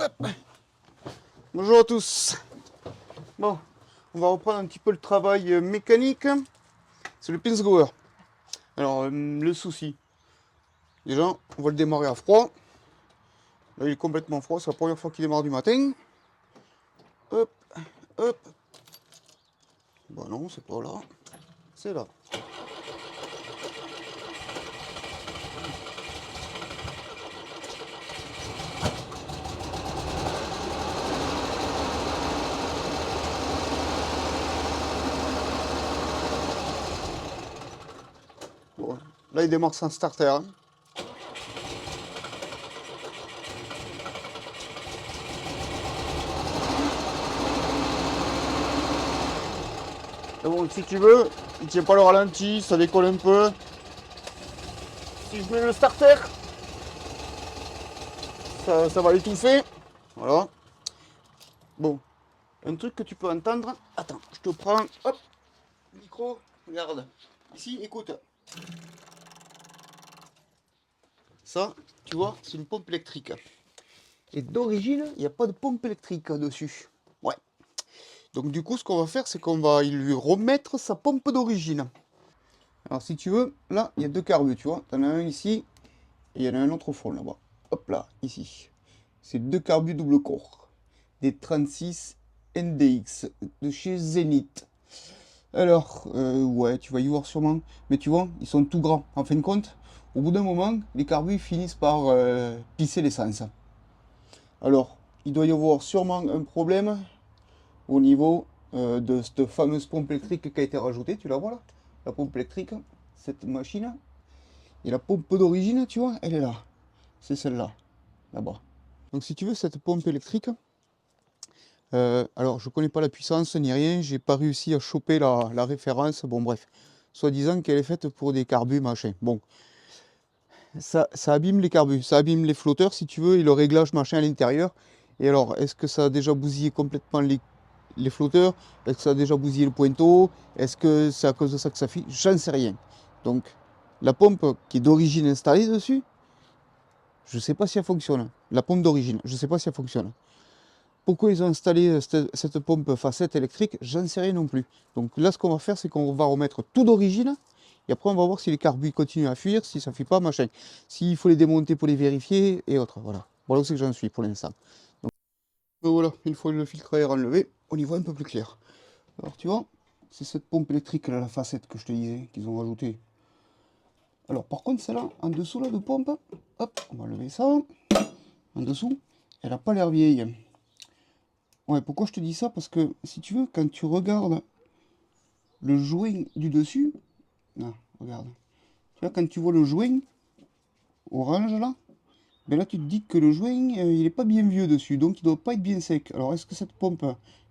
Hop. Bonjour à tous. Bon, on va reprendre un petit peu le travail mécanique. C'est le pince-gower. Alors, le souci, déjà, on va le démarrer à froid. Là, il est complètement froid, c'est la première fois qu'il démarre du matin. Hop, hop. Bah non, c'est pas là, c'est là. Bon, là, il démarre sans starter. Hein. Et bon, si tu veux, il tient pas le ralenti, ça décolle un peu. Si je mets le starter, ça va l'étouffer. Voilà. Bon, un truc que tu peux entendre. Attends, je te prends. Hop, micro, regarde. Ici, écoute. Ça, tu vois, c'est une pompe électrique. Et d'origine, il n'y a pas de pompe électrique dessus. Ouais. Donc du coup, ce qu'on va faire, c'est qu'on va lui remettre sa pompe d'origine. Alors si tu veux, là, il y a deux carbus, tu vois. Tu en as un ici, et il y en a un autre au fond, là-bas. Hop là, ici. C'est deux carbus double corps. Des 36 NDX de chez Zenith. Alors, ouais, tu vas y voir sûrement. Mais tu vois, ils sont tout grands. En fin de compte, au bout d'un moment, les carbus finissent par pisser l'essence. Alors, il doit y avoir sûrement un problème au niveau de cette fameuse pompe électrique qui a été rajoutée. Tu la vois là? La pompe électrique, cette machine. Et la pompe d'origine, tu vois, elle est là. C'est celle-là, là-bas. Donc si tu veux, cette pompe électrique, alors je connais pas la puissance ni rien, j'ai pas réussi à choper la référence, bon bref. Soi-disant qu'elle est faite pour des carbus, machin. Bon, ça abîme les carbus, ça abîme les flotteurs si tu veux, et le réglage machin à l'intérieur. Et alors, est-ce que ça a déjà bousillé complètement les flotteurs? Est-ce que ça a déjà bousillé le pointeau? Est-ce que c'est à cause de ça que ça fuit? J'en sais rien. Donc, la pompe qui est d'origine installée dessus, je ne sais pas si elle fonctionne. La pompe d'origine, je ne sais pas si elle fonctionne. Pourquoi ils ont installé cette pompe facette électrique, j'en sais rien non plus. Donc là, ce qu'on va faire, c'est qu'on va remettre tout d'origine. Et après, on va voir si les carbus continuent à fuir, si ça ne fuit pas, machin. S'il faut les démonter pour les vérifier, et autres. Voilà. Voilà où c'est que j'en suis pour l'instant. Donc voilà, une fois le filtre à air enlevé, on y voit un peu plus clair. Alors tu vois, c'est cette pompe électrique là, la facette que je te disais, qu'ils ont rajouté. Alors par contre, celle-là, en dessous là de pompe, hop, on va enlever ça. En dessous, elle n'a pas l'air vieille. Ouais, pourquoi je te dis ça? Parce que si tu veux, quand tu regardes le joint du dessus, là, regarde. Tu vois, quand tu vois le joint orange là, ben là tu te dis que le joint il est pas bien vieux dessus, donc il doit pas être bien sec. Alors est-ce que cette pompe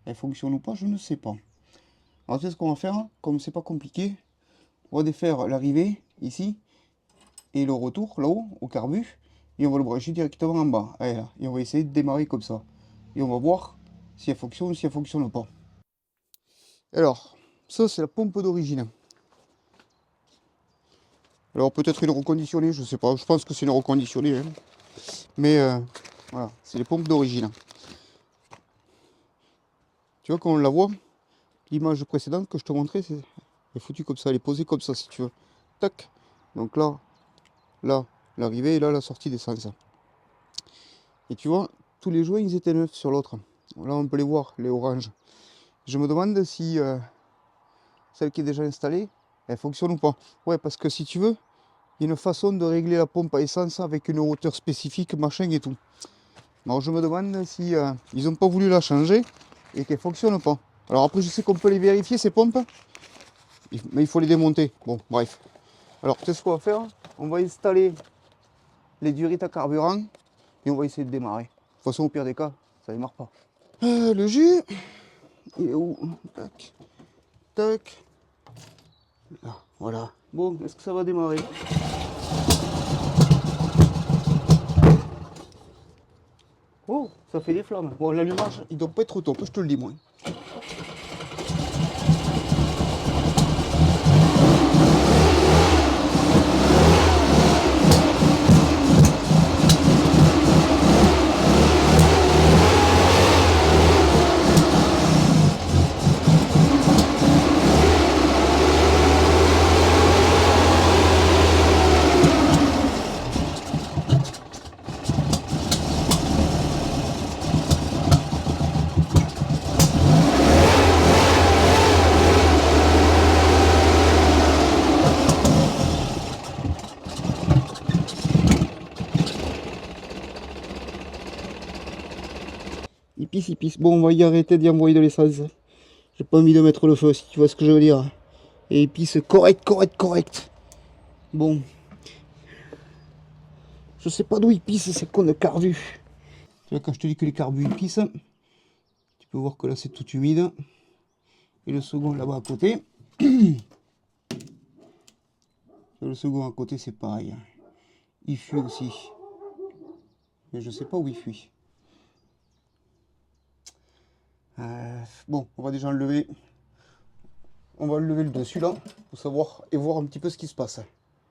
elle fonctionne ou pas? Je ne sais pas. Alors tu sais ce qu'on va faire, comme c'est pas compliqué, on va défaire l'arrivée ici et le retour là-haut au carbu et on va le brancher directement en bas. Allez, là. Et on va essayer de démarrer comme ça. Et on va voir si elle fonctionne ou si elle fonctionne pas. Alors, ça c'est la pompe d'origine. Alors peut-être une reconditionnée, je sais pas, je pense que c'est une reconditionnée. Hein. Mais voilà, c'est les pompes d'origine. Tu vois quand on la voit, l'image précédente que je te montrais, c'est foutue comme ça, elle est posée comme ça si tu veux. Tac. Donc là, l'arrivée et là la sortie d'essence. Et tu vois, tous les joints ils étaient neufs sur l'autre. Là on peut les voir, les oranges. Je me demande si celle qui est déjà installée, elle fonctionne ou pas. Ouais, parce que si tu veux, il y a une façon de régler la pompe à essence avec une hauteur spécifique, machin et tout. Alors je me demande si ils n'ont pas voulu la changer et qu'elle fonctionne pas. Alors après je sais qu'on peut les vérifier ces pompes, mais il faut les démonter. Bon bref. Alors tu sais ce qu'on va faire? On va installer les durites à carburant et on va essayer de démarrer. De toute façon au pire des cas, ça démarre pas. Le jus, il est où? Tac, tac. Là, voilà. Bon, est-ce que ça va démarrer? Oh, ça fait des flammes. Bon, l'allumage, il doit pas être trop tôt, je te le dis moi. Il pisse, il pisse. Bon, on va y arrêter d'y envoyer de l'essence. J'ai pas envie de mettre le feu, si tu vois ce que je veux dire. Et il pisse correct, correct, correct. Bon. Je sais pas d'où il pisse, c'est con de carbu. Tu vois, quand je te dis que les carbus ils pissent, tu peux voir que là c'est tout humide. Et le second là-bas à côté. Le second à côté c'est pareil. Il fuit aussi. Mais je sais pas où il fuit. Bon, on va déjà enlever. On va lever le dessus là, pour savoir et voir un petit peu ce qui se passe.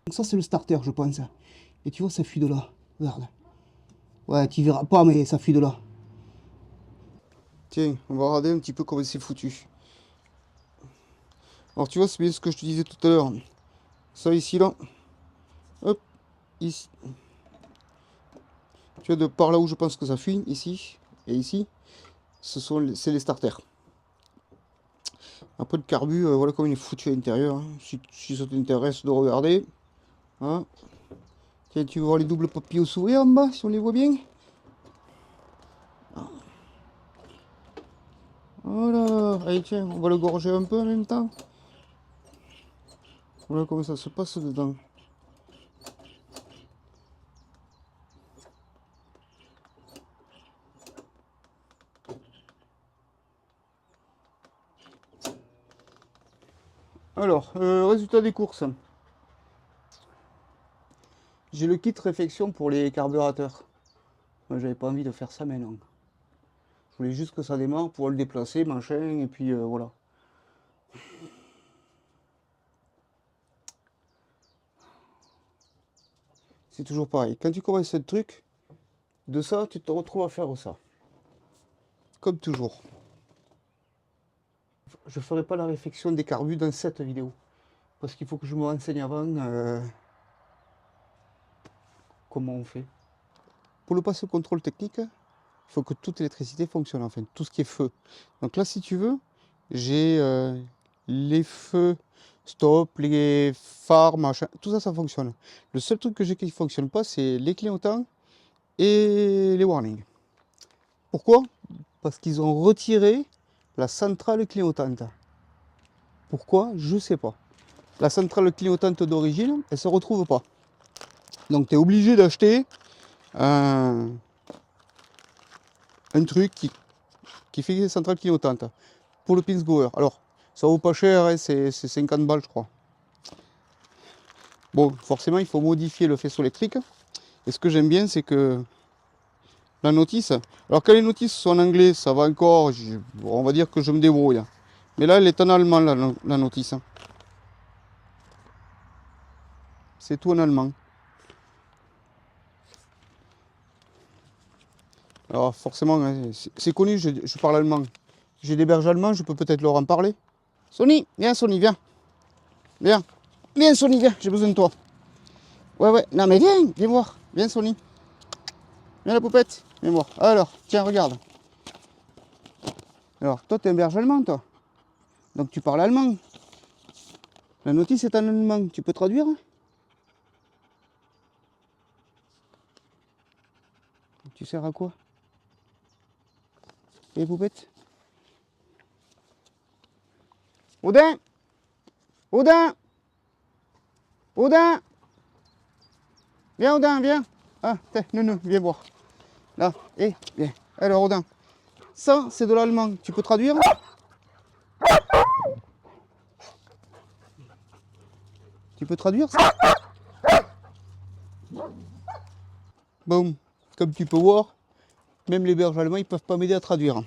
Donc ça c'est le starter je pense. Et tu vois ça fuit de là. Regarde. Ouais, tu verras pas mais ça fuit de là. Tiens, on va regarder un petit peu comment c'est foutu. Alors tu vois, c'est bien ce que je te disais tout à l'heure. Ça ici là. Hop, ici. Tu vois, de par là où je pense que ça fuit, ici et ici, c'est les starters. Un peu de carbu, voilà comment il est foutu à l'intérieur. Hein. Si ça t'intéresse de regarder. Hein. Tiens, tu veux voir les doubles papillons s'ouvrir en bas, si on les voit bien. Voilà, allez tiens, on va le gorger un peu en même temps. Voilà comment ça se passe dedans. Alors, résultat des courses. J'ai le kit réflexion pour les carburateurs. Moi, j'avais pas envie de faire ça maintenant. Je voulais juste que ça démarre pour le déplacer, machin, et puis voilà. C'est toujours pareil. Quand tu commences ce truc, de ça, tu te retrouves à faire ça. Comme toujours. Je ferai pas la réflexion des carbus dans cette vidéo. Parce qu'il faut que je me renseigne avant comment on fait. Pour le passer au contrôle technique, il faut que toute l'électricité fonctionne, enfin tout ce qui est feu. Donc là, si tu veux, j'ai les feux stop, les phares, machin, tout ça, ça fonctionne. Le seul truc que j'ai qui ne fonctionne pas, c'est les clignotants et les warnings. Pourquoi? Parce qu'ils ont retiré la centrale clignotante. Pourquoi? Je sais pas. La centrale clignotante d'origine, elle se retrouve pas. Donc tu es obligé d'acheter un truc qui fait des centrales clignotantes pour le Pinsgauer. Alors, ça vaut pas cher, hein, c'est 50 balles, je crois. Bon, forcément, il faut modifier le faisceau électrique. Et ce que j'aime bien, c'est que la notice. Alors, quand les notices sont en anglais, ça va encore. On va dire que je me débrouille. Mais là, elle est en allemand, la notice. C'est tout en allemand. Alors, forcément, hein, c'est connu, je parle allemand. J'ai des berges allemands, je peux peut-être leur en parler. Sony, viens, Sony, viens. Viens. Viens, Sony, viens, j'ai besoin de toi. Ouais, ouais, non, mais viens, viens voir. Viens, Sony. Viens, la poupette. Viens voir. Alors, tiens, regarde. Alors, toi, t'es un berger allemand, toi. Donc, tu parles allemand. La notice est en allemand. Tu peux traduire? Tu sers à quoi? Et poupette? Odin! Odin! Odin! Viens, Odin, viens. Ah, tiens, non, viens voir. Là, viens. Alors, Odin. Ça, c'est de l'allemand. Tu peux traduire? Tu peux traduire ça? Bon, comme tu peux voir, même les bergers allemands, ils peuvent pas m'aider à traduire.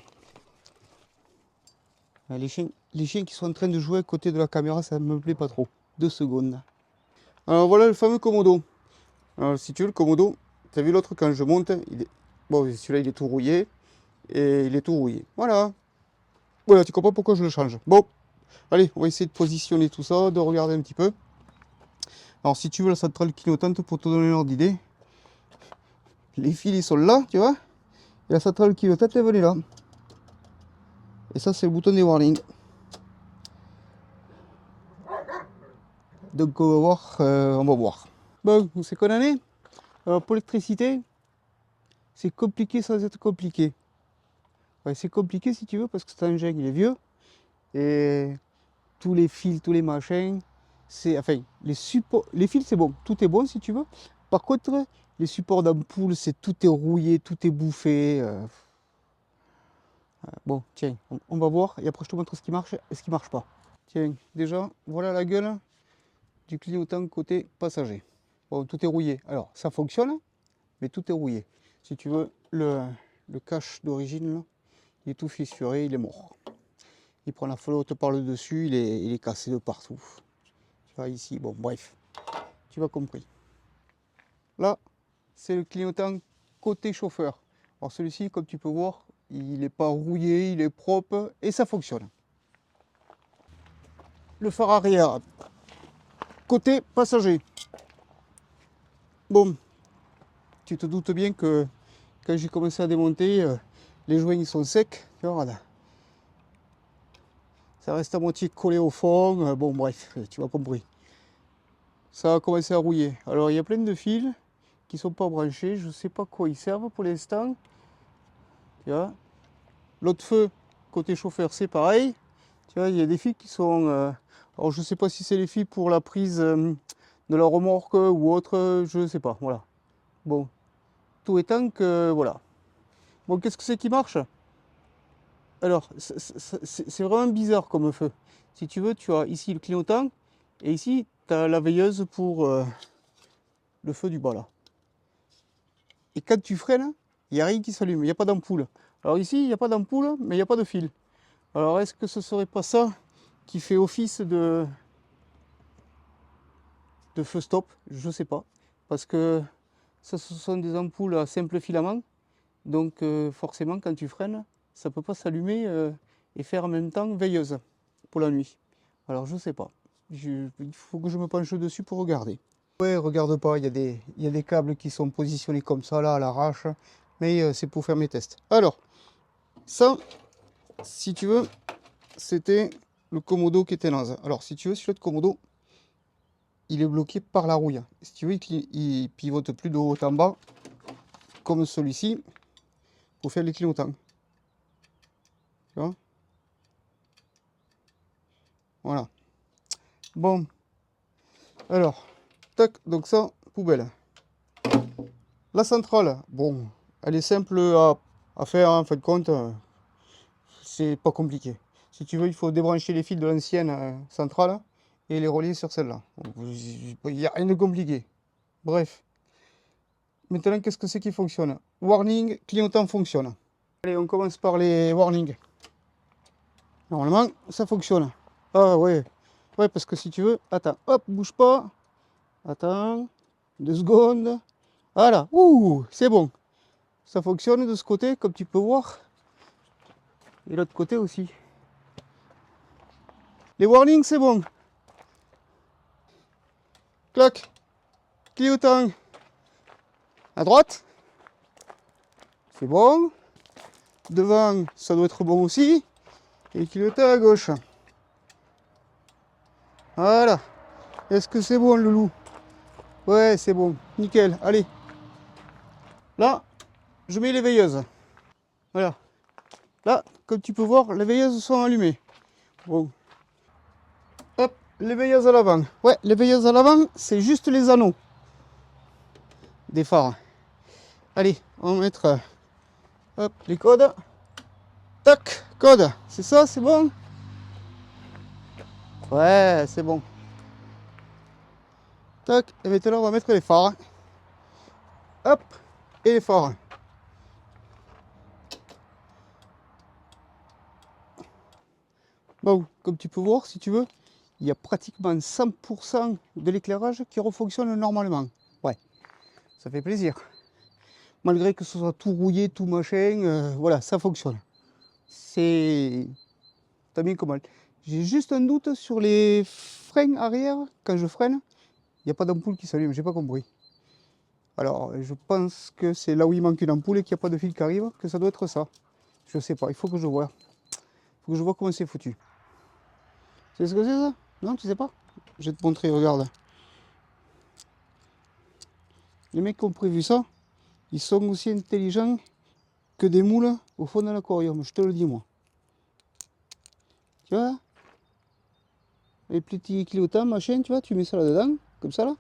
Les chiens qui sont en train de jouer à côté de la caméra, ça me plaît pas trop. 2 secondes. Alors voilà le fameux Komodo. Alors si tu veux le Komodo, tu as vu l'autre quand je monte, bon celui-là il est tout rouillé et il est tout rouillé. Voilà. Voilà, tu comprends pourquoi je le change. Bon, allez, on va essayer de positionner tout ça, de regarder un petit peu. Alors si tu veux la centrale clignotante, pour te donner une ordre d'idée, les fils ils sont là, tu vois, et la centrale clignotante elle est là. Et ça c'est le bouton des warnings. Donc on va voir, on va voir. Bon, c'est qu'on en est. Alors pour l'électricité, c'est compliqué sans être compliqué. Ouais, c'est compliqué si tu veux, parce que cet engin il est vieux. Et tous les fils, tous les machins, c'est. Enfin, les supports. Les fils c'est bon, tout est bon si tu veux. Par contre, les supports d'ampoule, c'est tout est rouillé, tout est bouffé. Bon, tiens, on va voir et après je te montre ce qui marche et ce qui marche pas. Tiens, déjà, voilà la gueule du clignotant côté passager. Bon, tout est rouillé. Alors, ça fonctionne, mais tout est rouillé. Si tu veux, le cache d'origine, là, il est tout fissuré, il est mort. Il prend la flotte par le dessus, il est cassé de partout. Tu vois, ici, bon, bref, tu vas compris. Là, c'est le clignotant côté chauffeur. Alors celui-ci, comme tu peux voir, il n'est pas rouillé, il est propre et ça fonctionne. Le phare arrière, côté passager. Bon, tu te doutes bien que quand j'ai commencé à démonter, les joints ils sont secs. Tu vois, regarde. Ça reste à moitié collé au fond. Bon, bref, tu m'as compris. Ça a commencé à rouiller. Alors, il y a plein de fils qui sont pas branchés. Je sais pas quoi ils servent pour l'instant. Tu vois. L'autre feu, côté chauffeur, c'est pareil. Tu vois, il y a des fils qui sont... alors, je sais pas si c'est les fils pour la prise de la remorque ou autre. Je sais pas. Voilà. Bon. Tout étant que... Voilà. Bon, qu'est-ce que c'est qui marche? Alors, c'est vraiment bizarre comme feu. Si tu veux, tu as ici le clignotant et ici, tu as la veilleuse pour le feu du bas là. Et quand tu freines, il n'y a rien qui s'allume, il n'y a pas d'ampoule. Alors ici, il n'y a pas d'ampoule, mais il n'y a pas de fil. Alors, est-ce que ce serait pas ça qui fait office de feu stop? Je ne sais pas. Parce que ça, ce sont des ampoules à simple filament. Donc, forcément, quand tu freines, ça ne peut pas s'allumer et faire en même temps veilleuse pour la nuit. Alors je sais pas. Il faut que je me penche dessus pour regarder. Ouais, regarde pas, il y a des câbles qui sont positionnés comme ça là à l'arrache, mais c'est pour faire mes tests. Alors, ça, si tu veux, c'était le Komodo qui était naze. Alors si tu veux, celui-là de Komodo, il est bloqué par la rouille. Si tu veux, il pivote plus de haut en bas, comme celui-ci, pour faire les clignotants. Tu vois? Voilà. Bon, alors, tac, donc ça, poubelle. La centrale, bon, elle est simple à faire, hein, en fin de compte, c'est pas compliqué. Si tu veux, il faut débrancher les fils de l'ancienne centrale et les relier sur celle-là. Il n'y a rien de compliqué. Bref. Maintenant, qu'est-ce que c'est qui fonctionne? Warning, clignotant fonctionne. Allez, on commence par les warnings. Normalement, ça fonctionne. Ah ouais. Ouais, parce que si tu veux, attends, hop, bouge pas. Attends, 2 secondes. Voilà, ouh, c'est bon. Ça fonctionne de ce côté, comme tu peux voir. Et l'autre côté aussi. Les warnings, c'est bon. Clac. Clignotant à droite. C'est bon. Devant, ça doit être bon aussi. Et clignotant à gauche. Voilà. Est-ce que c'est bon, le loup? Ouais, c'est bon. Nickel. Allez. Là, je mets les veilleuses. Voilà. Là, comme tu peux voir, les veilleuses sont allumées. Bon. Hop, les veilleuses à l'avant. Ouais, les veilleuses à l'avant, c'est juste les anneaux des phares. Allez, on va mettre hop, les codes. Tac, code. C'est ça, c'est bon? Ouais, c'est bon. Tac, et maintenant on va mettre les phares. Hop, et les phares. Bon, comme tu peux voir, si tu veux, il y a pratiquement 100% de l'éclairage qui refonctionne normalement. Ouais, ça fait plaisir. Malgré que ce soit tout rouillé, tout machin, voilà, ça fonctionne. C'est... T'as bien comment. J'ai juste un doute sur les freins arrière. Quand je freine, il n'y a pas d'ampoule qui s'allume, j'ai pas compris. Alors, je pense que c'est là où il manque une ampoule et qu'il n'y a pas de fil qui arrive, que ça doit être ça. Je sais pas, il faut que je vois. Il faut que je vois comment c'est foutu. Tu sais ce que c'est ça? Non, tu sais pas? Je vais te montrer, regarde. Les mecs qui ont prévu ça, ils sont aussi intelligents que des moules au fond de l'aquarium, je te le dis moi. Tu vois? Les petits clignotants, machin, tu vois, tu mets ça là-dedans, comme ça là.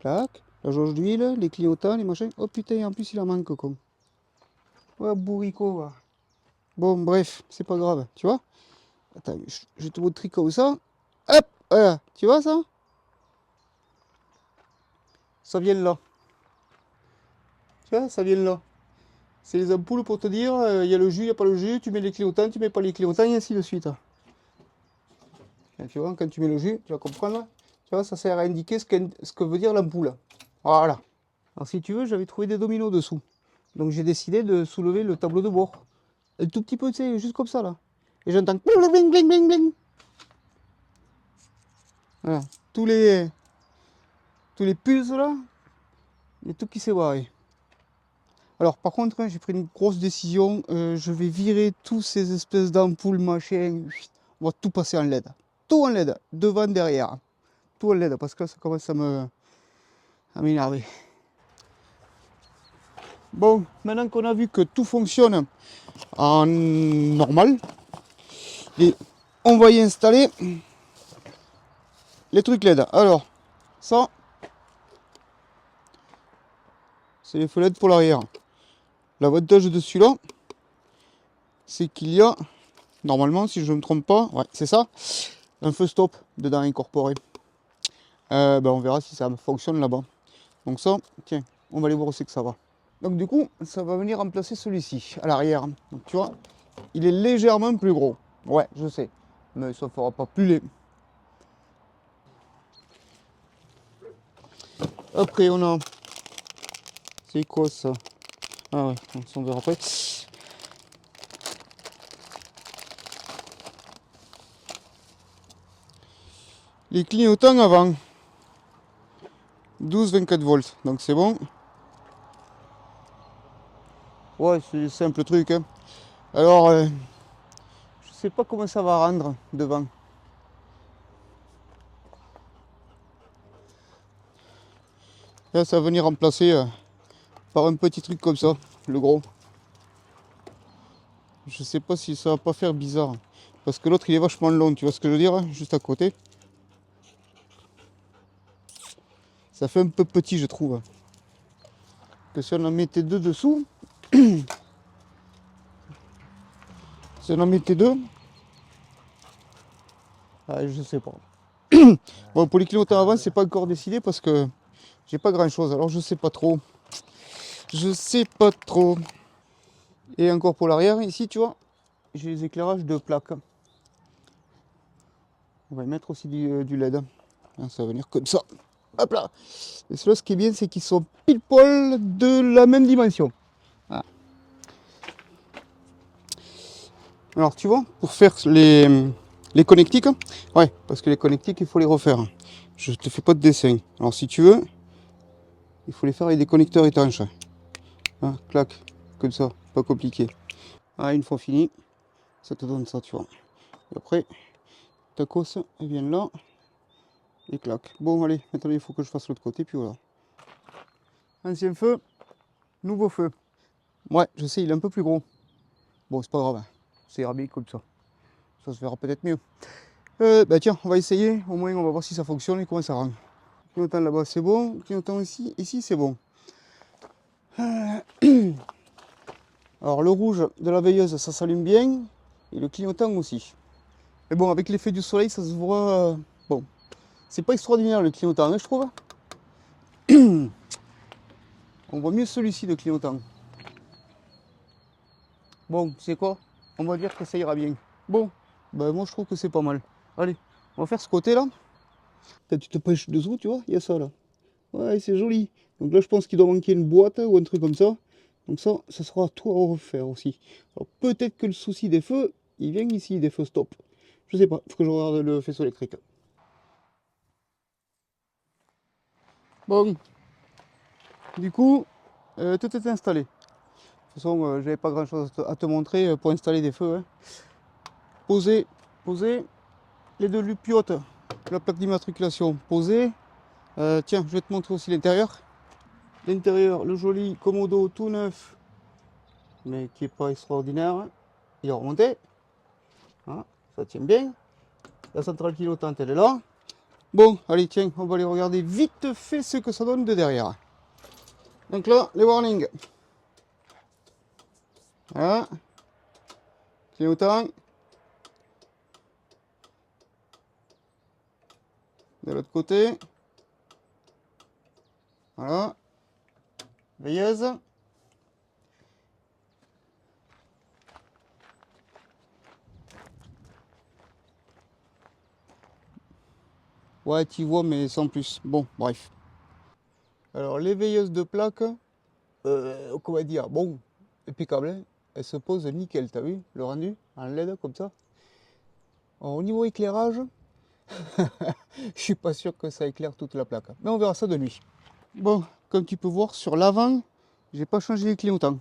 Clac, la jauge d'huile, les clignotants, les machins. Oh putain, en plus il en manque con. Ouais, bourricot, va. Bon, bref, c'est pas grave, tu vois. Attends, je te montrer comme ça. Hop, voilà, tu vois ça? Ça vient de là. Tu vois, ça vient de là. C'est les ampoules pour te dire, il y a le jus, il n'y a pas le jus, tu mets les clignotants, tu mets pas les clignotants, et ainsi de suite. Et tu vois, quand tu mets le jus, tu vas comprendre. Tu vois, ça sert à indiquer ce que veut dire l'ampoule. Voilà. Alors si tu veux, j'avais trouvé des dominos dessous. Donc j'ai décidé de soulever le tableau de bord. Un tout petit peu, tu sais, juste comme ça là. Et j'entends bling bling bling bling bling. Voilà. Tous les pulses là, il y a tout qui s'est barré. Alors par contre, hein, j'ai pris une grosse décision. Je vais virer tous ces espèces d'ampoules machin. On va tout passer en LED. Tout en LED, devant, derrière. Tout en LED parce que ça commence à m'énerver. Bon, maintenant qu'on a vu que tout fonctionne en normal, et on va y installer les trucs LED. Alors, ça, c'est les feux LED pour l'arrière. L'avantage de celui-là, c'est qu'il y a, normalement, si je ne me trompe pas, ouais, c'est ça, un feu stop dedans incorporé. Ben, on verra si ça fonctionne là-bas. Donc ça, tiens, on va aller voir où c'est que ça va. Donc du coup, ça va venir remplacer celui-ci à l'arrière. Donc tu vois, il est légèrement plus gros. Ouais, je sais, mais ça fera pas plus laid. Après, on a... C'est quoi ça? Ah ouais, on s'en verra après. Les clignotants avant. 12-24 volts, donc c'est bon. Ouais, c'est des simples trucs. Hein. Alors, je sais pas comment ça va rendre devant. Là, ça va venir remplacer par un petit truc comme ça, le gros. Je sais pas si ça va pas faire bizarre. Parce que l'autre il est vachement long, tu vois ce que je veux dire, hein, juste à côté. Ça fait un peu petit je trouve. Que si on en mettait deux dessous. Si on en mettait deux. Ah, je sais pas. Bon pour les clignotants avant c'est pas encore décidé parce que j'ai pas grand chose. Alors je sais pas trop. Je sais pas trop. Et encore pour l'arrière, ici tu vois, j'ai les éclairages de plaques. On va y mettre aussi du LED. Ça va venir comme ça. Hop là. Et cela, ce qui est bien, c'est qu'ils sont pile poil de la même dimension. Voilà. Alors tu vois, pour faire les connectiques, ouais, parce que les connectiques, il faut les refaire. Je te fais pas de dessin. Alors si tu veux, il faut les faire avec des connecteurs étanches. Hein, clac, comme ça, pas compliqué. Ah, une fois fini, ça te donne ça, tu vois. Et après, ta cosse, elle vient là, et clac. Bon, allez, maintenant il faut que je fasse l'autre côté, puis voilà. Ancien feu, nouveau feu. Ouais, je sais, il est un peu plus gros. Bon, c'est pas grave, ça ira bien comme ça. Ça se verra peut-être mieux. Bah tiens, on va essayer, au moins on va voir si ça fonctionne et comment ça rend. Clignotant là-bas c'est bon, clignotant ici c'est bon. Alors le rouge de la veilleuse ça s'allume bien, et le clignotant aussi. Mais bon, avec l'effet du soleil ça se voit... bon, c'est pas extraordinaire le clignotant, hein, je trouve. On voit mieux celui-ci de clignotant. Bon, c'est quoi? On va dire que ça ira bien. Bon, bah moi je trouve que c'est pas mal. Allez, on va faire ce côté là. Quand tu te pêches dessous, tu vois, il y a ça là. Ouais, c'est joli. Donc là, je pense qu'il doit manquer une boîte ou un truc comme ça. Donc ça sera tout à refaire aussi. Alors peut-être que le souci des feux, il vient ici, des feux stop. Je sais pas, il faut que je regarde le faisceau électrique. Bon, du coup, tout est installé. De toute façon, j'avais pas grand chose à te montrer pour installer des feux. Hein. Poser, poser les deux lupiotes, la plaque d'immatriculation posée. Tiens, je vais te montrer aussi l'intérieur. L'intérieur, le joli Komodo tout neuf. mais qui est pas extraordinaire. Il est remonté. Voilà, ça tient bien. La centrale clignotante, elle est là. Bon, allez, tiens, on va aller regarder vite fait ce que ça donne de derrière. Donc là, les warnings. Voilà. Clignotant. De l'autre côté. Voilà. Veilleuse. Ouais, tu vois, mais sans plus. Bon, bref. Alors, les veilleuses de plaque, comment dire, bon, impeccable, hein. Elles se posent nickel, t'as vu le rendu en LED comme ça. Alors, au niveau éclairage, je suis pas sûr que ça éclaire toute la plaque. Mais on verra ça de nuit. Bon, comme tu peux voir, sur l'avant, j'ai pas changé les clignotants.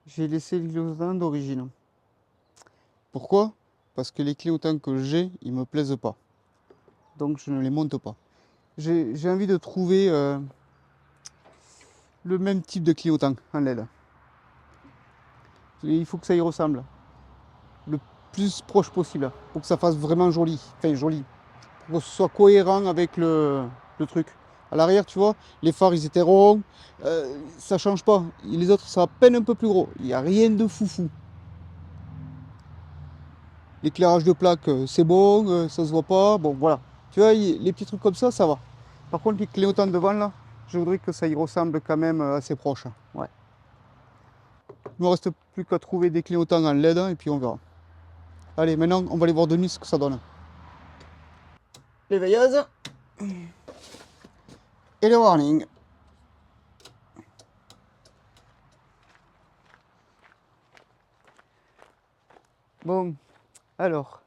J'ai laissé les clignotants d'origine. Pourquoi? Parce que les clignotants que j'ai, ils me plaisent pas. Donc je ne les monte pas. J'ai envie de trouver le même type de clignotant en LED. Il faut que ça y ressemble. Le plus proche possible. Pour que ça fasse vraiment joli. Enfin joli. Pour que ce soit cohérent avec le truc. À l'arrière, tu vois, les phares ils étaient ronds. Ça change pas. Les autres, ça à peine un peu plus gros. Il n'y a rien de foufou. L'éclairage de plaque, c'est bon, ça se voit pas. Bon, voilà. Tu vois, les petits trucs comme ça va. Par contre, les clignotants devant, là, je voudrais que ça y ressemble quand même assez proche. Ouais. Il ne me reste plus qu'à trouver des clignotants en LED et puis on verra. Allez, maintenant, on va aller voir de nuit ce que ça donne. Les veilleuses. Et le warning. Bon, alors,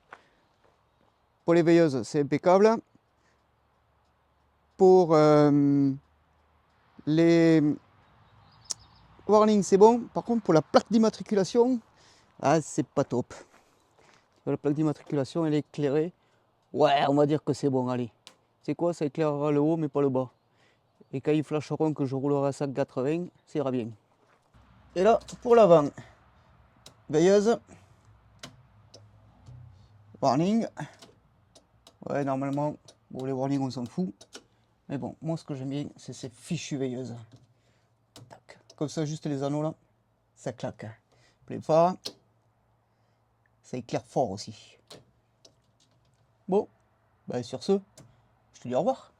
pour les veilleuses, c'est impeccable. Pour les warnings, c'est bon. Par contre, pour la plaque d'immatriculation, ah, c'est pas top. La plaque d'immatriculation, elle est éclairée. Ouais, on va dire que c'est bon, allez. C'est quoi? Ça éclairera le haut, mais pas le bas. Et quand ils flasheront que je roulerai à 180, ça ira bien. Et là, pour l'avant, veilleuse. Warning. Ouais, normalement, bon, les warnings, on s'en fout. Mais bon, moi, ce que j'aime bien, c'est ces fichues veilleuses. Tac. Comme ça, juste les anneaux là, ça claque. Plein phare. Ça éclaire fort aussi. Bon, bah sur ce, je te dis au revoir.